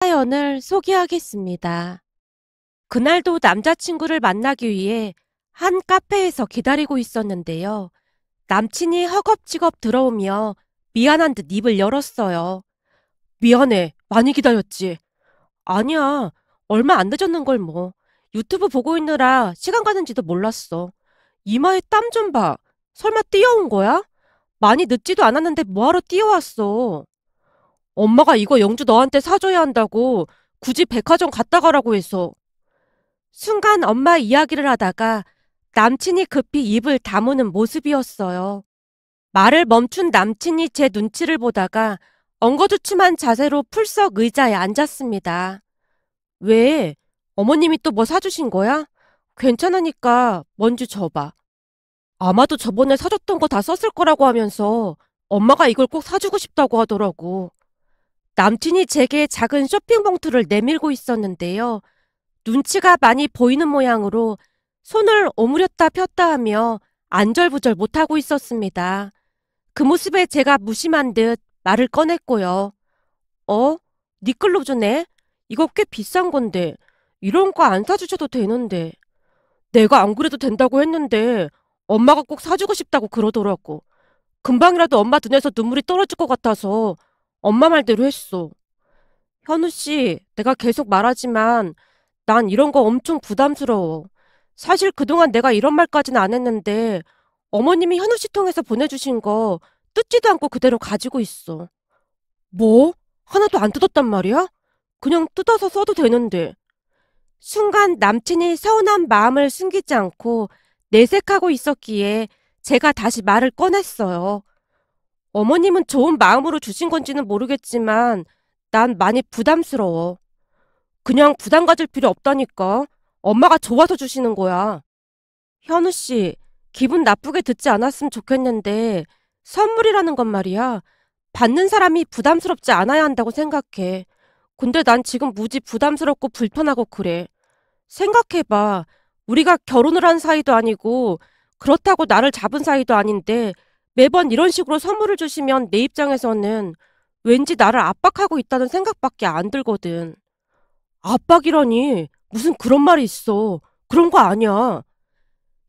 사연을 소개하겠습니다. 그날도 남자친구를 만나기 위해 한 카페에서 기다리고 있었는데요. 남친이 허겁지겁 들어오며 미안한 듯 입을 열었어요. 미안해. 많이 기다렸지? 아니야. 얼마 안 늦었는걸 뭐. 유튜브 보고 있느라 시간 가는지도 몰랐어. 이마에 땀 좀 봐. 설마 뛰어온 거야? 많이 늦지도 않았는데 뭐하러 뛰어왔어? 엄마가 이거 영주 너한테 사줘야 한다고 굳이 백화점 갔다 가라고 해서. 순간 엄마 이야기를 하다가 남친이 급히 입을 다무는 모습이었어요. 말을 멈춘 남친이 제 눈치를 보다가 엉거주춤한 자세로 풀썩 의자에 앉았습니다. 왜? 어머님이 또 뭐 사주신 거야? 괜찮으니까 먼저 줘봐. 아마도 저번에 사줬던 거 다 썼을 거라고 하면서 엄마가 이걸 꼭 사주고 싶다고 하더라고. 남친이 제게 작은 쇼핑 봉투를 내밀고 있었는데요. 눈치가 많이 보이는 모양으로 손을 오므렸다 폈다 하며 안절부절 못하고 있었습니다. 그 모습에 제가 무심한 듯 말을 꺼냈고요. 네 걸로 주네? 이거 꽤 비싼 건데. 이런 거 안 사주셔도 되는데. 내가 안 그래도 된다고 했는데 엄마가 꼭 사주고 싶다고 그러더라고. 금방이라도 엄마 눈에서 눈물이 떨어질 것 같아서 엄마 말대로 했어. 현우 씨, 내가 계속 말하지만 난 이런 거 엄청 부담스러워. 사실 그동안 내가 이런 말까지는 안 했는데 어머님이 현우 씨 통해서 보내주신 거 뜯지도 않고 그대로 가지고 있어. 뭐? 하나도 안 뜯었단 말이야? 그냥 뜯어서 써도 되는데. 순간 남친이 서운한 마음을 숨기지 않고 내색하고 있었기에 제가 다시 말을 꺼냈어요. 어머님은 좋은 마음으로 주신 건지는 모르겠지만 난 많이 부담스러워. 그냥 부담 가질 필요 없다니까. 엄마가 좋아서 주시는 거야. 현우 씨, 기분 나쁘게 듣지 않았으면 좋겠는데 선물이라는 건 말이야. 받는 사람이 부담스럽지 않아야 한다고 생각해. 근데 난 지금 무지 부담스럽고 불편하고 그래. 생각해봐. 우리가 결혼을 한 사이도 아니고 그렇다고 나를 잡은 사이도 아닌데 매번 이런 식으로 선물을 주시면 내 입장에서는 왠지 나를 압박하고 있다는 생각밖에 안 들거든. 압박이라니. 무슨 그런 말이 있어. 그런 거 아니야.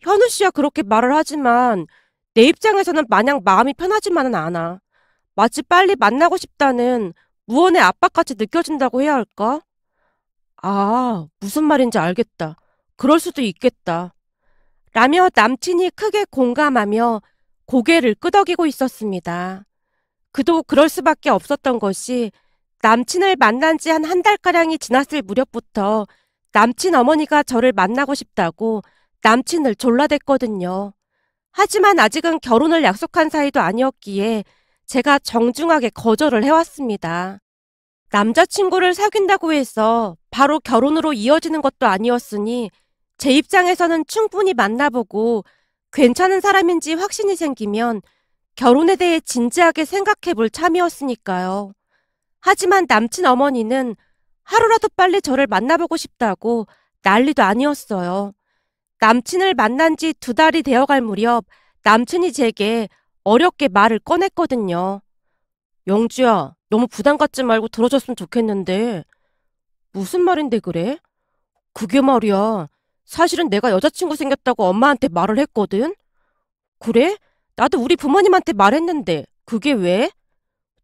현우 씨야 그렇게 말을 하지만 내 입장에서는 마냥 마음이 편하지만은 않아. 마치 빨리 만나고 싶다는 무언의 압박같이 느껴진다고 해야 할까? 아, 무슨 말인지 알겠다. 그럴 수도 있겠다. 라며 남친이 크게 공감하며 고개를 끄덕이고 있었습니다. 그도 그럴 수밖에 없었던 것이 남친을 만난 지 한 달가량이 지났을 무렵부터 남친 어머니가 저를 만나고 싶다고 남친을 졸라댔거든요. 하지만 아직은 결혼을 약속한 사이도 아니었기에 제가 정중하게 거절을 해왔습니다. 남자친구를 사귄다고 해서 바로 결혼으로 이어지는 것도 아니었으니 제 입장에서는 충분히 만나보고 괜찮은 사람인지 확신이 생기면 결혼에 대해 진지하게 생각해 볼 참이었으니까요. 하지만 남친 어머니는 하루라도 빨리 저를 만나보고 싶다고 난리도 아니었어요. 남친을 만난 지 2달이 되어갈 무렵 남친이 제게 어렵게 말을 꺼냈거든요. 영주야, 너무 부담 갖지 말고 들어줬으면 좋겠는데. 무슨 말인데 그래? 그게 말이야. 사실은 내가 여자친구 생겼다고 엄마한테 말을 했거든? 그래? 나도 우리 부모님한테 말했는데 그게 왜?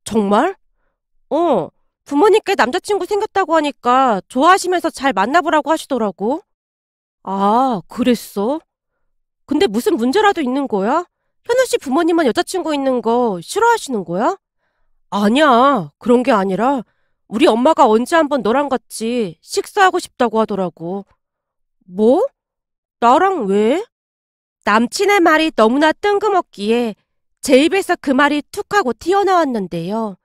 정말? 어, 부모님께 남자친구 생겼다고 하니까 좋아하시면서 잘 만나보라고 하시더라고. 아, 그랬어? 근데 무슨 문제라도 있는 거야? 현우 씨 부모님은 여자친구 있는 거 싫어하시는 거야? 아니야, 그런 게 아니라 우리 엄마가 언제 한번 너랑 같이 식사하고 싶다고 하더라고. 뭐? 나랑 왜? 남친의 말이 너무나 뜬금없기에 제 입에서 그 말이 툭 하고 튀어나왔는데요.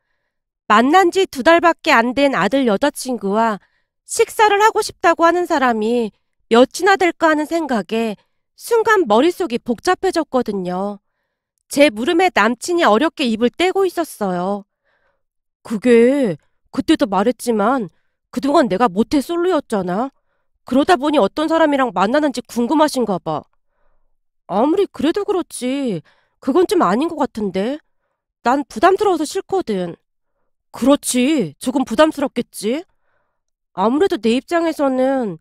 만난 지 2달밖에 안 된 아들 여자친구와 식사를 하고 싶다고 하는 사람이 몇이나 될까 하는 생각에 순간 머릿속이 복잡해졌거든요. 제 물음에 남친이 어렵게 입을 떼고 있었어요. 그게 그때도 말했지만 그동안 내가 모태 솔로였잖아. 그러다 보니 어떤 사람이랑 만나는지 궁금하신가 봐. 아무리 그래도 그렇지. 그건 좀 아닌 것 같은데. 난 부담스러워서 싫거든. 그렇지. 조금 부담스럽겠지. 아무래도 내 입장에서는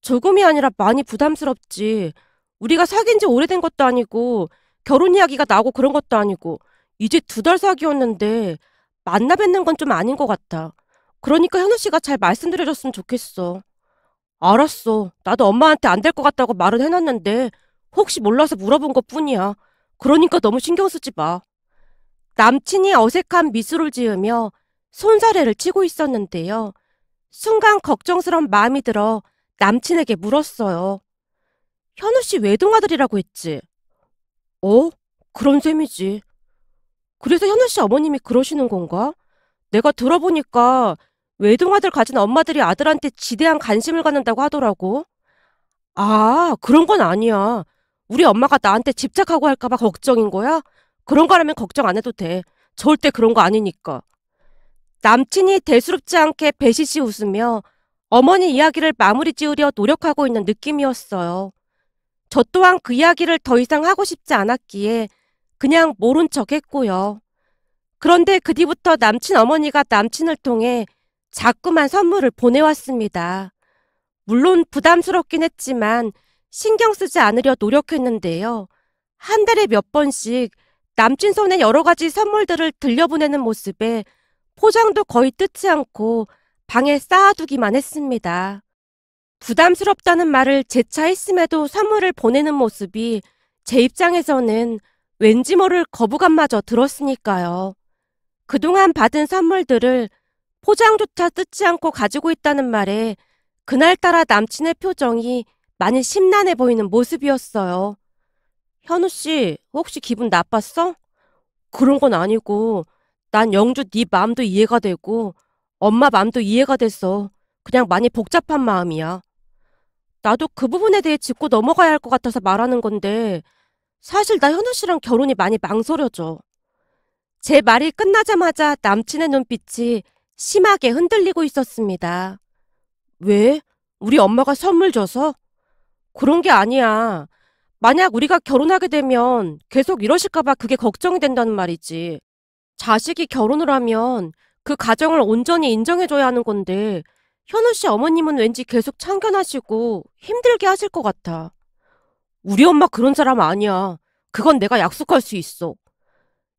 조금이 아니라 많이 부담스럽지. 우리가 사귄 지 오래된 것도 아니고, 결혼 이야기가 나고 그런 것도 아니고, 이제 2달 사귀었는데, 만나 뵙는 건 좀 아닌 것 같아. 그러니까 현우 씨가 잘 말씀드려줬으면 좋겠어. 알았어. 나도 엄마한테 안 될 것 같다고 말은 해놨는데, 혹시 몰라서 물어본 것 뿐이야. 그러니까 너무 신경 쓰지 마. 남친이 어색한 미소를 지으며 손사래를 치고 있었는데요. 순간 걱정스러운 마음이 들어 남친에게 물었어요. 현우 씨 외동아들이라고 했지? 어? 그런 셈이지. 그래서 현우 씨 어머님이 그러시는 건가? 내가 들어보니까 외동아들 가진 엄마들이 아들한테 지대한 관심을 갖는다고 하더라고. 아, 그런 건 아니야. 우리 엄마가 나한테 집착하고 할까봐 걱정인 거야? 그런 거라면 걱정 안 해도 돼. 절대 그런 거 아니니까. 남친이 대수롭지 않게 배시시 웃으며 어머니 이야기를 마무리 지으려 노력하고 있는 느낌이었어요. 저 또한 그 이야기를 더 이상 하고 싶지 않았기에 그냥 모른 척 했고요. 그런데 그 뒤부터 남친 어머니가 남친을 통해 자꾸만 선물을 보내왔습니다. 물론 부담스럽긴 했지만 신경 쓰지 않으려 노력했는데요. 한 달에 몇 번씩 남친 손에 여러 가지 선물들을 들려보내는 모습에 포장도 거의 뜯지 않고 방에 쌓아두기만 했습니다. 부담스럽다는 말을 재차 했음에도 선물을 보내는 모습이 제 입장에서는 왠지 모를 거부감마저 들었으니까요. 그동안 받은 선물들을 포장조차 뜯지 않고 가지고 있다는 말에 그날따라 남친의 표정이 많이 심란해 보이는 모습이었어요. 현우 씨, 혹시 기분 나빴어? 그런 건 아니고, 난 영주 네 마음도 이해가 되고, 엄마 마음도 이해가 돼서 그냥 많이 복잡한 마음이야. 나도 그 부분에 대해 짚고 넘어가야 할 것 같아서 말하는 건데, 사실 나 현우 씨랑 결혼이 많이 망설여져. 제 말이 끝나자마자 남친의 눈빛이 심하게 흔들리고 있었습니다. 왜? 우리 엄마가 선물 줘서? 그런 게 아니야. 만약 우리가 결혼하게 되면 계속 이러실까봐 그게 걱정이 된다는 말이지. 자식이 결혼을 하면 그 가정을 온전히 인정해줘야 하는 건데, 현우 씨 어머님은 왠지 계속 참견하시고 힘들게 하실 것 같아. 우리 엄마 그런 사람 아니야. 그건 내가 약속할 수 있어.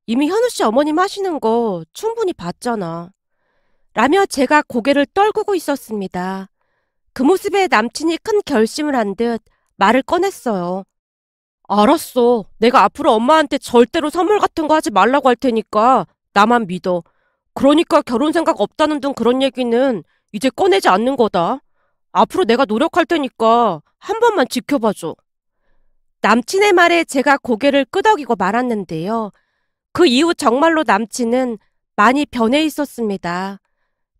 이미 현우 씨 어머님 하시는 거 충분히 봤잖아. 라며 제가 고개를 떨구고 있었습니다. 그 모습에 남친이 큰 결심을 한 듯 말을 꺼냈어요. 알았어. 내가 앞으로 엄마한테 절대로 선물 같은 거 하지 말라고 할 테니까 나만 믿어. 그러니까 결혼 생각 없다는 등 그런 얘기는 이제 꺼내지 않는 거다. 앞으로 내가 노력할 테니까 한 번만 지켜봐줘. 남친의 말에 제가 고개를 끄덕이고 말았는데요. 그 이후 정말로 남친은 많이 변해 있었습니다.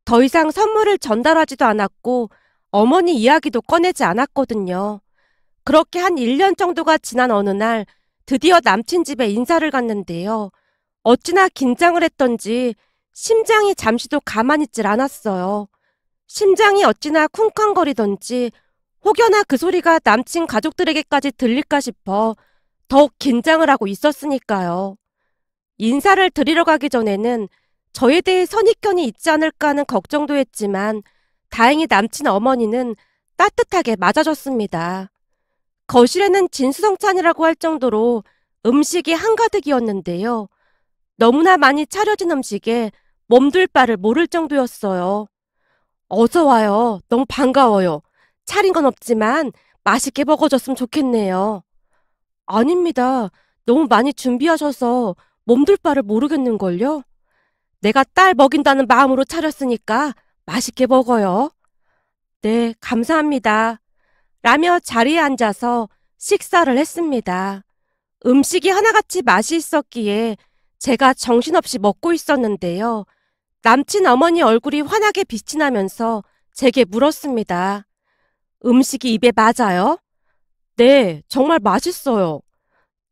더 이상 선물을 전달하지도 않았고 어머니 이야기도 꺼내지 않았거든요. 그렇게 한 1년 정도가 지난 어느 날 드디어 남친 집에 인사를 갔는데요. 어찌나 긴장을 했던지 심장이 잠시도 가만히 있질 않았어요. 심장이 어찌나 쿵쾅거리던지 혹여나 그 소리가 남친 가족들에게까지 들릴까 싶어 더욱 긴장을 하고 있었으니까요. 인사를 드리러 가기 전에는 저에 대해 선입견이 있지 않을까 하는 걱정도 했지만 다행히 남친 어머니는 따뜻하게 맞아줬습니다. 거실에는 진수성찬이라고 할 정도로 음식이 한가득이었는데요. 너무나 많이 차려진 음식에 몸둘 바를 모를 정도였어요. 어서 와요. 너무 반가워요. 차린 건 없지만 맛있게 먹어줬으면 좋겠네요. 아닙니다. 너무 많이 준비하셔서 몸둘 바를 모르겠는걸요? 내가 딸 먹인다는 마음으로 차렸으니까 맛있게 먹어요. 네, 감사합니다. 라며 자리에 앉아서 식사를 했습니다. 음식이 하나같이 맛이 있었기에 제가 정신없이 먹고 있었는데요. 남친 어머니 얼굴이 환하게 빛이 나면서 제게 물었습니다. 음식이 입에 맞아요? 네, 정말 맛있어요.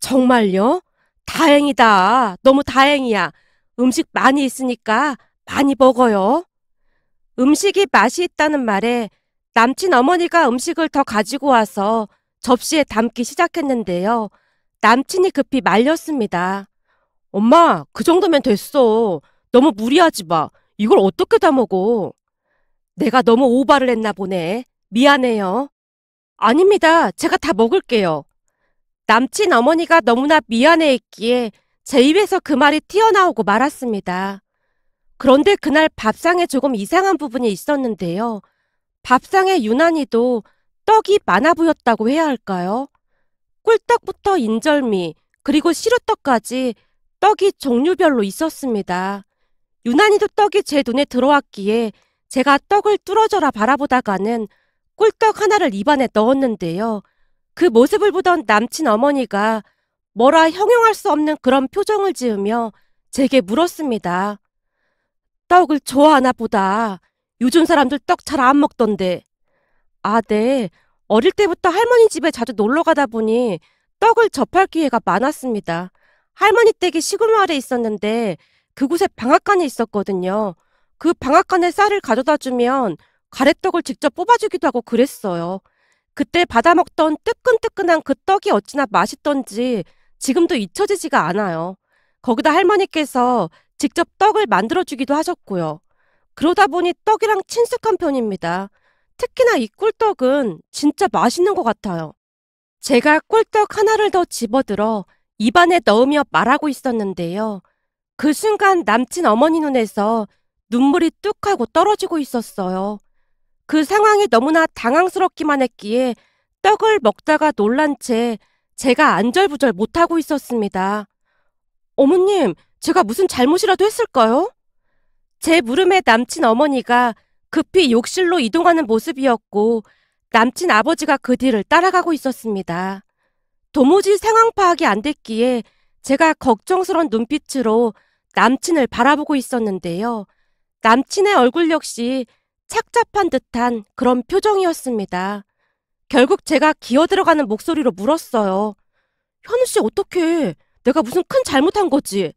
정말요? 다행이다. 너무 다행이야. 음식 많이 있으니까 많이 먹어요. 음식이 맛이 있다는 말에 남친 어머니가 음식을 더 가지고 와서 접시에 담기 시작했는데요. 남친이 급히 말렸습니다. 엄마, 그 정도면 됐어. 너무 무리하지 마. 이걸 어떻게 다 먹어? 내가 너무 오바를 했나 보네. 미안해요. 아닙니다. 제가 다 먹을게요. 남친 어머니가 너무나 미안해했기에 제 입에서 그 말이 튀어나오고 말았습니다. 그런데 그날 밥상에 조금 이상한 부분이 있었는데요. 밥상에 유난히도 떡이 많아 보였다고 해야 할까요? 꿀떡부터 인절미, 그리고 시루떡까지 떡이 종류별로 있었습니다. 유난히도 떡이 제 눈에 들어왔기에 제가 떡을 뚫어져라 바라보다가는 꿀떡 하나를 입안에 넣었는데요. 그 모습을 보던 남친 어머니가 뭐라 형용할 수 없는 그런 표정을 지으며 제게 물었습니다. 떡을 좋아하나 보다. 요즘 사람들 떡 잘 안 먹던데. 아, 네. 어릴 때부터 할머니 집에 자주 놀러 가다 보니 떡을 접할 기회가 많았습니다. 할머니 댁이 시골 마을에 있었는데 그곳에 방앗간이 있었거든요. 그 방앗간에 쌀을 가져다 주면 가래떡을 직접 뽑아주기도 하고 그랬어요. 그때 받아 먹던 뜨끈뜨끈한 그 떡이 어찌나 맛있던지 지금도 잊혀지지가 않아요. 거기다 할머니께서 직접 떡을 만들어주기도 하셨고요. 그러다 보니 떡이랑 친숙한 편입니다. 특히나 이 꿀떡은 진짜 맛있는 것 같아요. 제가 꿀떡 하나를 더 집어들어 입안에 넣으며 말하고 있었는데요. 그 순간 남친 어머니 눈에서 눈물이 뚝 하고 떨어지고 있었어요. 그 상황이 너무나 당황스럽기만 했기에 떡을 먹다가 놀란 채 제가 안절부절 못하고 있었습니다. 어머님, 제가 무슨 잘못이라도 했을까요? 제 물음에 남친 어머니가 급히 욕실로 이동하는 모습이었고 남친 아버지가 그 뒤를 따라가고 있었습니다. 도무지 상황 파악이 안 됐기에 제가 걱정스런 눈빛으로 남친을 바라보고 있었는데요. 남친의 얼굴 역시 착잡한 듯한 그런 표정이었습니다. 결국 제가 기어들어가는 목소리로 물었어요. 현우 씨 어떡해? 내가 무슨 큰 잘못한 거지?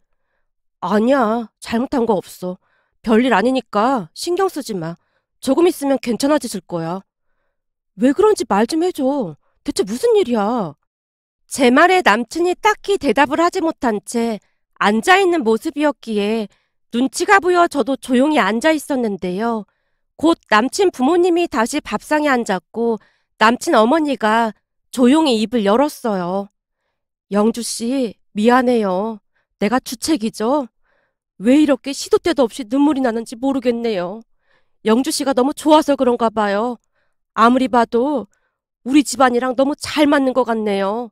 아니야, 잘못한 거 없어. 별일 아니니까 신경 쓰지 마. 조금 있으면 괜찮아지실 거야. 왜 그런지 말 좀 해줘. 대체 무슨 일이야? 제 말에 남친이 딱히 대답을 하지 못한 채 앉아있는 모습이었기에 눈치가 보여 저도 조용히 앉아 있었는데요. 곧 남친 부모님이 다시 밥상에 앉았고 남친 어머니가 조용히 입을 열었어요. 영주 씨, 미안해요. 내가 주책이죠? 왜 이렇게 시도 때도 없이 눈물이 나는지 모르겠네요. 영주 씨가 너무 좋아서 그런가 봐요. 아무리 봐도 우리 집안이랑 너무 잘 맞는 것 같네요.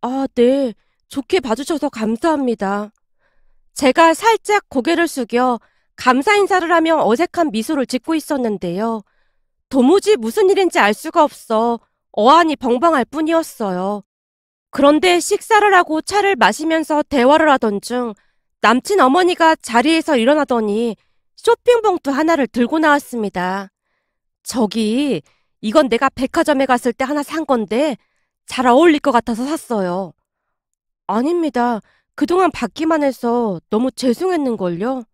아, 네. 좋게 봐주셔서 감사합니다. 제가 살짝 고개를 숙여 감사 인사를 하며 어색한 미소를 짓고 있었는데요. 도무지 무슨 일인지 알 수가 없어 어안이 벙벙할 뿐이었어요. 그런데 식사를 하고 차를 마시면서 대화를 하던 중 남친 어머니가 자리에서 일어나더니 쇼핑 봉투 하나를 들고 나왔습니다. 저기, 이건 내가 백화점에 갔을 때 하나 산 건데 잘 어울릴 것 같아서 샀어요. 아닙니다. 그동안 받기만 해서 너무 죄송했는걸요.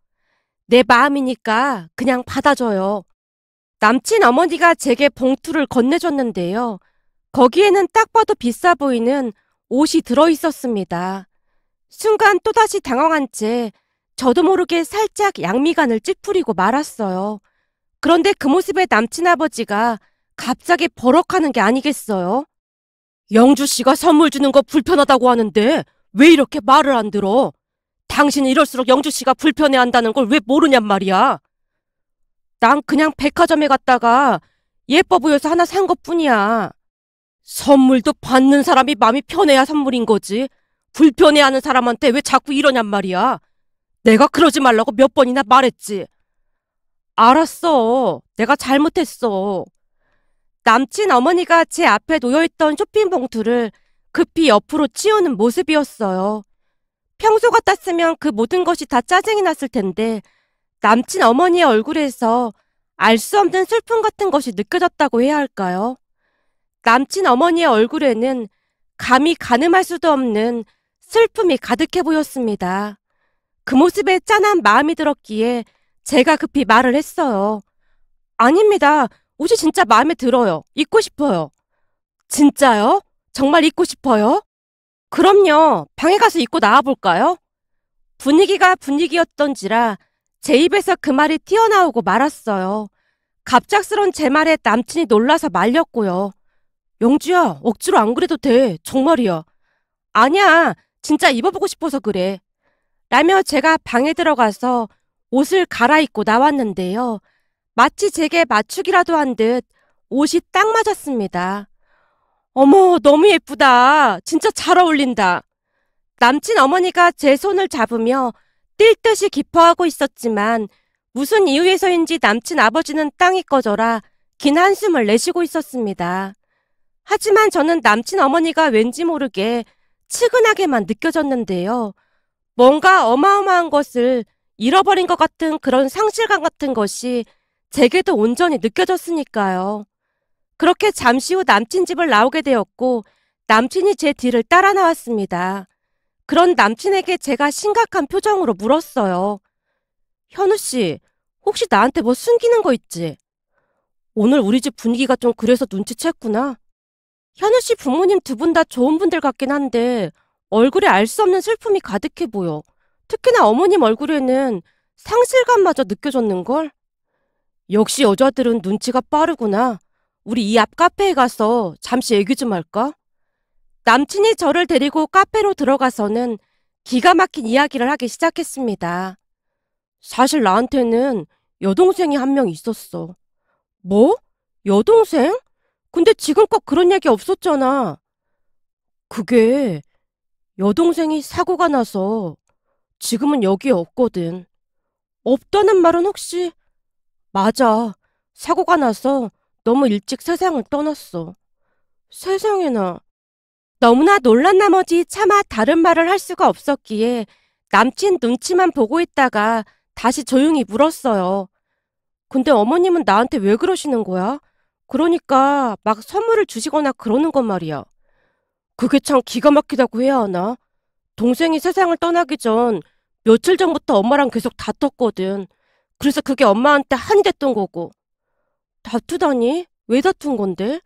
내 마음이니까 그냥 받아줘요. 남친 어머니가 제게 봉투를 건네줬는데요. 거기에는 딱 봐도 비싸 보이는 옷이 들어있었습니다. 순간 또다시 당황한 채 저도 모르게 살짝 양미간을 찌푸리고 말았어요. 그런데 그 모습에 남친 아버지가 갑자기 버럭하는 게 아니겠어요? 영주 씨가 선물 주는 거 불편하다고 하는데 왜 이렇게 말을 안 들어? 당신이 이럴수록 영주 씨가 불편해한다는 걸 왜 모르냔 말이야. 난 그냥 백화점에 갔다가 예뻐 보여서 하나 산 것뿐이야. 선물도 받는 사람이 마음이 편해야 선물인 거지. 불편해하는 사람한테 왜 자꾸 이러냔 말이야. 내가 그러지 말라고 몇 번이나 말했지. 알았어. 내가 잘못했어. 남친 어머니가 제 앞에 놓여있던 쇼핑 봉투를 급히 옆으로 치우는 모습이었어요. 평소 같았으면 그 모든 것이 다 짜증이 났을 텐데 남친 어머니의 얼굴에서 알 수 없는 슬픔 같은 것이 느껴졌다고 해야 할까요? 남친 어머니의 얼굴에는 감히 가늠할 수도 없는 슬픔이 가득해 보였습니다. 그 모습에 짠한 마음이 들었기에 제가 급히 말을 했어요. 아닙니다. 옷이 진짜 마음에 들어요. 입고 싶어요. 진짜요? 정말 입고 싶어요? 그럼요. 방에 가서 입고 나와볼까요? 분위기가 분위기였던지라 제 입에서 그 말이 튀어나오고 말았어요. 갑작스런 제 말에 남친이 놀라서 말렸고요. 영주야, 억지로 안 그래도 돼. 정말이야. 아니야, 진짜 입어보고 싶어서 그래. 라며 제가 방에 들어가서 옷을 갈아입고 나왔는데요. 마치 제게 맞추기라도 한 듯 옷이 딱 맞았습니다. 어머, 너무 예쁘다. 진짜 잘 어울린다. 남친 어머니가 제 손을 잡으며 뛸 듯이 기뻐하고 있었지만 무슨 이유에서인지 남친 아버지는 땅이 꺼져라 긴 한숨을 내쉬고 있었습니다. 하지만 저는 남친 어머니가 왠지 모르게 측은하게만 느껴졌는데요. 뭔가 어마어마한 것을 잃어버린 것 같은 그런 상실감 같은 것이 제게도 온전히 느껴졌으니까요. 그렇게 잠시 후 남친 집을 나오게 되었고 남친이 제 뒤를 따라 나왔습니다. 그런 남친에게 제가 심각한 표정으로 물었어요. 현우 씨, 혹시 나한테 뭐 숨기는 거 있지? 오늘 우리 집 분위기가 좀 그래서 눈치챘구나. 현우 씨 부모님 두 분 다 좋은 분들 같긴 한데 얼굴에 알 수 없는 슬픔이 가득해 보여. 특히나 어머님 얼굴에는 상실감마저 느껴졌는걸? 역시 여자들은 눈치가 빠르구나. 우리 이 앞 카페에 가서 잠시 얘기 좀 할까? 남친이 저를 데리고 카페로 들어가서는 기가 막힌 이야기를 하기 시작했습니다. 사실 나한테는 여동생이 한 명 있었어. 뭐? 여동생? 근데 지금껏 그런 얘기 없었잖아. 그게 여동생이 사고가 나서 지금은 여기에 없거든. 없다는 말은 혹시? 맞아. 사고가 나서 너무 일찍 세상을 떠났어. 세상에나. 너무나 놀란 나머지 차마 다른 말을 할 수가 없었기에 남친 눈치만 보고 있다가 다시 조용히 물었어요. 근데 어머님은 나한테 왜 그러시는 거야? 그러니까 막 선물을 주시거나 그러는 건 말이야. 그게 참 기가 막히다고 해야 하나? 동생이 세상을 떠나기 전 며칠 전부터 엄마랑 계속 다퉜거든. 그래서 그게 엄마한테 한이 됐던 거고. 다투다니? 왜 다툰 건데?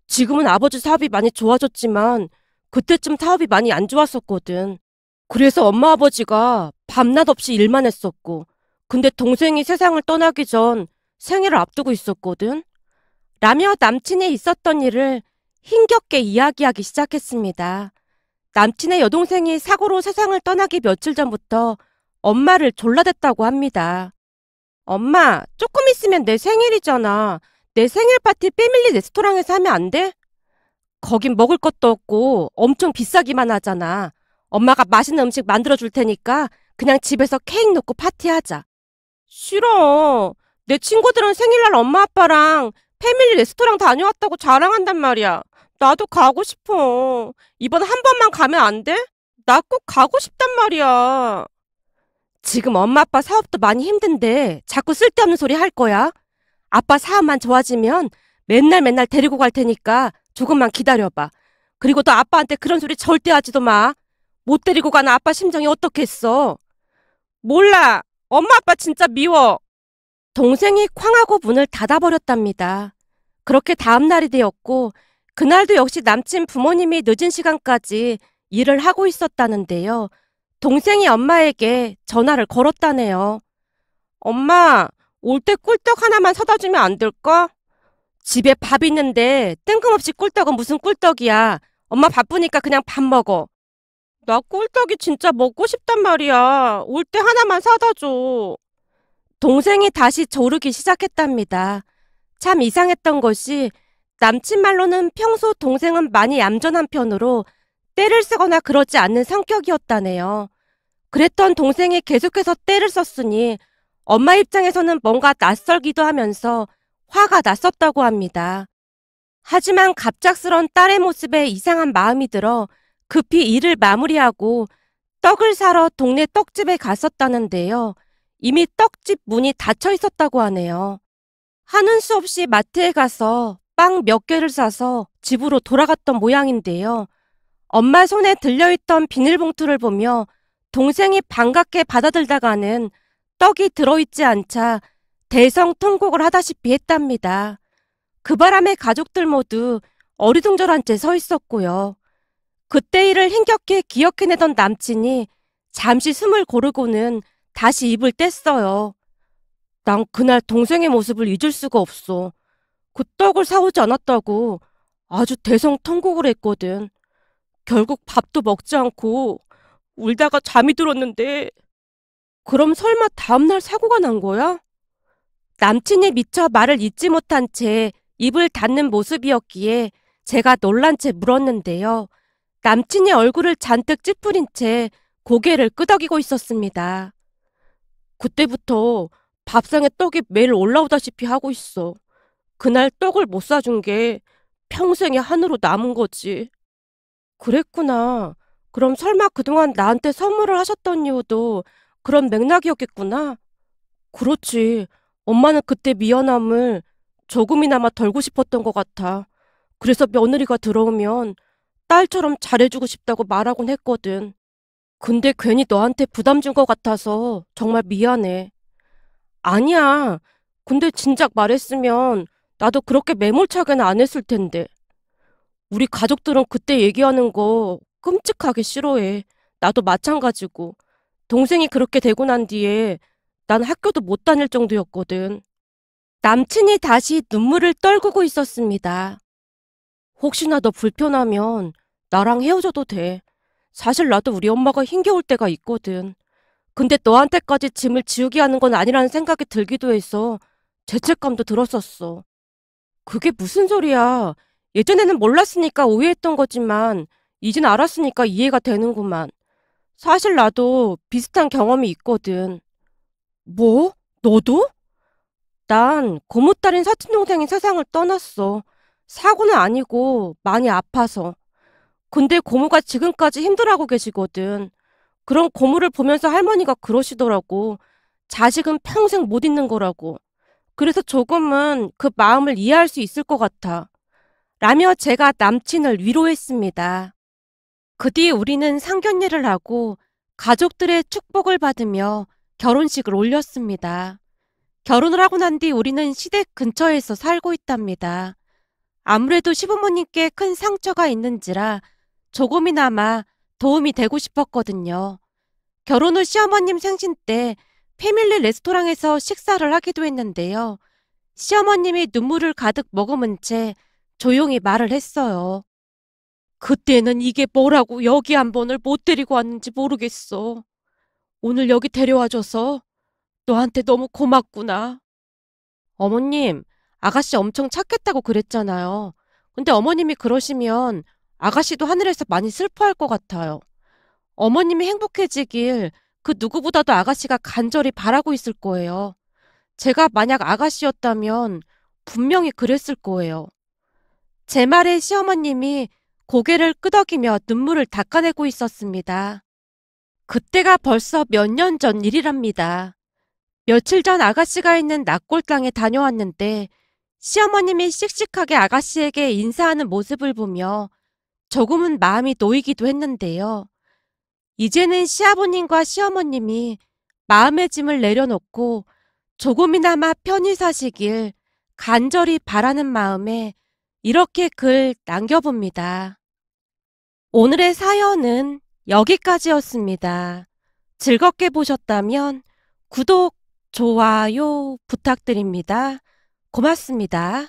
지금은 아버지 사업이 많이 좋아졌지만 그때쯤 사업이 많이 안 좋았었거든. 그래서 엄마 아버지가 밤낮 없이 일만 했었고 근데 동생이 세상을 떠나기 전 생일을 앞두고 있었거든. 라며 남친이 있었던 일을 힘겹게 이야기하기 시작했습니다. 남친의 여동생이 사고로 세상을 떠나기 며칠 전부터 엄마를 졸라댔다고 합니다. 엄마, 조금 있으면 내 생일이잖아. 내 생일 파티 패밀리 레스토랑에서 하면 안 돼? 거긴 먹을 것도 없고 엄청 비싸기만 하잖아. 엄마가 맛있는 음식 만들어줄 테니까 그냥 집에서 케이크 놓고 파티하자. 싫어. 내 친구들은 생일날 엄마 아빠랑 패밀리 레스토랑 다녀왔다고 자랑한단 말이야. 나도 가고 싶어. 이번 한 번만 가면 안 돼? 나 꼭 가고 싶단 말이야. 지금 엄마 아빠 사업도 많이 힘든데 자꾸 쓸데없는 소리 할 거야? 아빠 사업만 좋아지면 맨날 맨날 데리고 갈 테니까 조금만 기다려봐. 그리고 너 아빠한테 그런 소리 절대 하지도 마. 못 데리고 가는 아빠 심정이 어떻겠어? 몰라. 엄마 아빠 진짜 미워. 동생이 쾅하고 문을 닫아버렸답니다. 그렇게 다음 날이 되었고 그날도 역시 남친 부모님이 늦은 시간까지 일을 하고 있었다는데요. 동생이 엄마에게 전화를 걸었다네요. 엄마, 올 때 꿀떡 하나만 사다 주면 안 될까? 집에 밥 있는데 뜬금없이 꿀떡은 무슨 꿀떡이야. 엄마 바쁘니까 그냥 밥 먹어. 나 꿀떡이 진짜 먹고 싶단 말이야. 올 때 하나만 사다 줘. 동생이 다시 조르기 시작했답니다. 참 이상했던 것이 남친 말로는 평소 동생은 많이 얌전한 편으로 떼를 쓰거나 그러지 않는 성격이었다네요. 그랬던 동생이 계속해서 떼를 썼으니 엄마 입장에서는 뭔가 낯설기도 하면서 화가 났었다고 합니다. 하지만 갑작스런 딸의 모습에 이상한 마음이 들어 급히 일을 마무리하고 떡을 사러 동네 떡집에 갔었다는데요. 이미 떡집 문이 닫혀 있었다고 하네요. 하는 수 없이 마트에 가서 빵 몇 개를 사서 집으로 돌아갔던 모양인데요. 엄마 손에 들려있던 비닐봉투를 보며 동생이 반갑게 받아들다가는 떡이 들어있지 않자 대성통곡을 하다시피 했답니다. 그 바람에 가족들 모두 어리둥절한 채 서 있었고요. 그때 일을 힘겹게 기억해내던 남친이 잠시 숨을 고르고는 다시 입을 뗐어요. 난 그날 동생의 모습을 잊을 수가 없어. 그 떡을 사오지 않았다고 아주 대성통곡을 했거든. 결국 밥도 먹지 않고 울다가 잠이 들었는데, 그럼 설마 다음날 사고가 난 거야? 남친이 미처 말을 잇지 못한 채 입을 닫는 모습이었기에 제가 놀란 채 물었는데요. 남친이 얼굴을 잔뜩 찌푸린 채 고개를 끄덕이고 있었습니다. 그때부터 밥상에 떡이 매일 올라오다시피 하고 있어. 그날 떡을 못 사준 게 평생의 한으로 남은 거지. 그랬구나. 그럼 설마 그동안 나한테 선물을 하셨던 이유도 그런 맥락이었겠구나. 그렇지. 엄마는 그때 미안함을 조금이나마 덜고 싶었던 것 같아. 그래서 며느리가 들어오면 딸처럼 잘해주고 싶다고 말하곤 했거든. 근데 괜히 너한테 부담 준 것 같아서 정말 미안해. 아니야. 근데 진작 말했으면 나도 그렇게 매몰차게는 안 했을 텐데. 우리 가족들은 그때 얘기하는 거 끔찍하게 싫어해. 나도 마찬가지고. 동생이 그렇게 되고 난 뒤에 난 학교도 못 다닐 정도였거든. 남친이 다시 눈물을 떨구고 있었습니다. 혹시나 너 불편하면 나랑 헤어져도 돼. 사실 나도 우리 엄마가 힘겨울 때가 있거든. 근데 너한테까지 짐을 지우게 하는 건 아니라는 생각이 들기도 해서 죄책감도 들었었어. 그게 무슨 소리야. 예전에는 몰랐으니까 오해했던 거지만 이젠 알았으니까 이해가 되는구만. 사실 나도 비슷한 경험이 있거든. 뭐? 너도? 난 고무딸인 사촌동생이 세상을 떠났어. 사고는 아니고 많이 아파서. 근데 고모가 지금까지 힘들어하고 계시거든. 그런 고모를 보면서 할머니가 그러시더라고. 자식은 평생 못 잊는 거라고. 그래서 조금은 그 마음을 이해할 수 있을 것 같아. 라며 제가 남친을 위로했습니다. 그 뒤 우리는 상견례를 하고 가족들의 축복을 받으며 결혼식을 올렸습니다. 결혼을 하고 난 뒤 우리는 시댁 근처에서 살고 있답니다. 아무래도 시부모님께 큰 상처가 있는지라 조금이나마 도움이 되고 싶었거든요. 결혼 후 시어머님 생신 때 패밀리 레스토랑에서 식사를 하기도 했는데요. 시어머님이 눈물을 가득 머금은 채 조용히 말을 했어요. 그때는 이게 뭐라고 여기 한 번을 못 데리고 왔는지 모르겠어. 오늘 여기 데려와줘서 너한테 너무 고맙구나. 어머님, 아가씨 엄청 착했다고 그랬잖아요. 근데 어머님이 그러시면 아가씨도 하늘에서 많이 슬퍼할 것 같아요. 어머님이 행복해지길 그 누구보다도 아가씨가 간절히 바라고 있을 거예요. 제가 만약 아가씨였다면 분명히 그랬을 거예요. 제 말에 시어머님이 고개를 끄덕이며 눈물을 닦아내고 있었습니다. 그때가 벌써 몇 년 전 일이랍니다. 며칠 전 아가씨가 있는 낙골당에 다녀왔는데 시어머님이 씩씩하게 아가씨에게 인사하는 모습을 보며 조금은 마음이 놓이기도 했는데요. 이제는 시아버님과 시어머님이 마음의 짐을 내려놓고 조금이나마 편히 사시길 간절히 바라는 마음에 이렇게 글 남겨봅니다. 오늘의 사연은 여기까지였습니다. 즐겁게 보셨다면 구독, 좋아요 부탁드립니다. 고맙습니다.